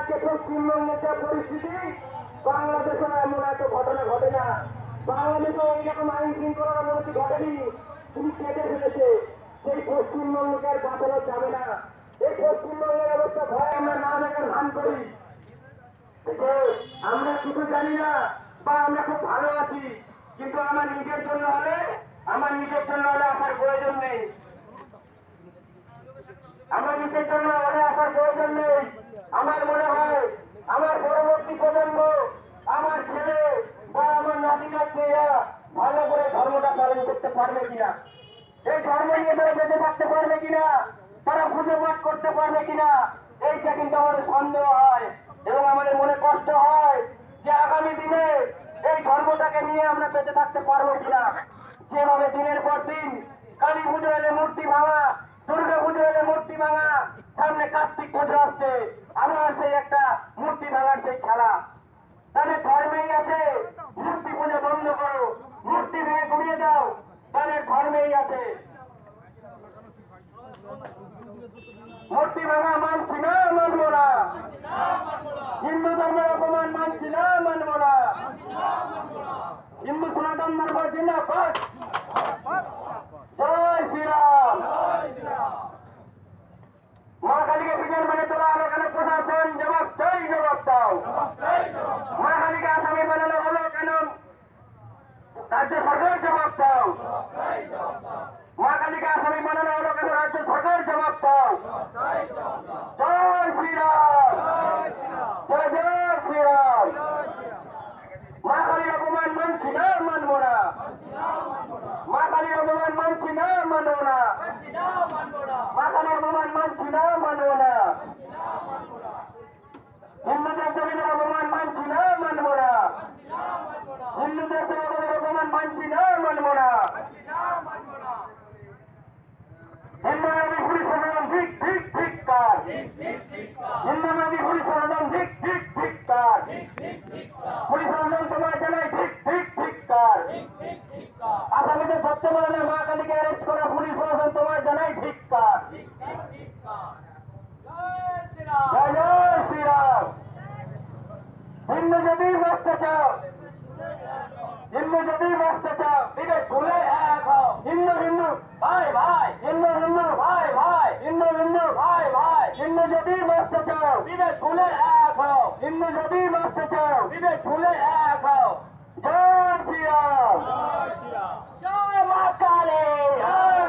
আজকে পশ্চিমবঙ্গের যা পরিস্থিতি, বাংলাদেশে এমন এত ঘটনা ঘটে না। বাংলাদেশে এইরকম আইন শৃঙ্খলার অবনতি ঘটেনি, তুমি কেটে ফেলেছে। সেই পশ্চিমবঙ্গকে আর বাঁচানো যাবে না। এই পশ্চিমবঙ্গের অবস্থা ভয় আমরা না দেখার ভান করি যে আমরা কিছু জানি না বা আমরা খুব ভালো আছি, কিন্তু আমার নিজের জন্য হলে আসার প্রয়োজন নেই। আমার নিজের জন্য হলে আসার প্রয়োজন নেই। আমার মনে হয় আমার পরবর্তী প্রজন্ম, আমার ছেলে বা আমার নাতি নাতনিরা ভালো করে ধর্মটা পালন করতে পারবে কিনা, এই ধর্ম নিয়ে তারা বেঁচে থাকতে পারবে কিনা, তারা পুজো পাঠ করতে পারবে কিনা, এইটা কিন্তু আমাদের সন্দেহ হয় এবং আমাদের মনে কষ্ট হয় যে আগামী দিনে এই ধর্মটাকে নিয়ে আমরা বেঁচে থাকতে পারবো কিনা। যেভাবে দিনের পর দিন কালী পুজো এলে মূর্তি ভাঙা, দুর্গা পুজো এলে মূর্তি ভাঙা, সামনে কার্তিক পুজো আসছে, আমার সেই একটা মূর্তি ভাঙার সেই খেলা। তাদের ধর্মেই আছে মূর্তি পুজো বন্ধ করো, মূর্তি ভেঙে গুড়িয়ে দাও, তাদের ধর্মেই আছে। মূর্তি ভাঙা মানছি না, মানবো না। হিন্দু ধর্মের অপমান মানছি না, মানবো না। হিন্দু সনাতন ধর্ম জিন্দাবাদ। জয় শ্রীরাম। মা কালীকে বিজন মানে তোলা হলো কেন? প্রশাসন জবাব চাই, জবাব দাও। মা কালীকে আসামি বানানো হলো কেন? রাজ্য সরকার জবাব দাও। মা কালীকে আসামি বানানো হলো কেন? রাজ্য সরকার জবাব দাও। জয় শ্রীরাম, জয় জয় শ্রীরাম। মা কালীর অপমান মানছি না, মানবো না। মা কালীর অপমান মানছি না, মানবো না। মা কালীর অপমান মানছি না, মানবো না। হিন্দুদের দেবীদের অপমান মানছি না, মানবো না। হিন্দুদের দেবতাদের অপমান মানছি না, মানবো না। হিন্দু নদী পুলিশ প্রশাসন ঠিক ঠিক ঠিক কার। হিন্দু নদী পুলিশ প্রশাসন ঠিক ঠিক ঠিক কার। পুলিশ প্রশাসন তোমার জানাই ঠিক ঠিক ঠিক কার। আসামিদের ধরতে পারে না, মা কালীকে অ্যারেস্ট করা পুলিশ প্রশাসন তোমার জানাই ঠিক কার। জয় জয় শ্রীরাম। হিন্দু যদি বাঁচতে চাও, হিন্দু যদি বাঁচতে চাও, বিবেক ভুলে এক হও। হিন্দু হিন্দু ভাই ভাই, হিন্দু হিন্দু ভাই ভাই, হিন্দু হিন্দু ভাই ভাই। হিন্দু যদি বাঁচতে চাও, বিবেক ভুলে এক হও। হিন্দু যদি বাঁচতে চাও, বিবেক ভুলে এক হও। জয় শ্রীরাম, জয় মা কালী, জয়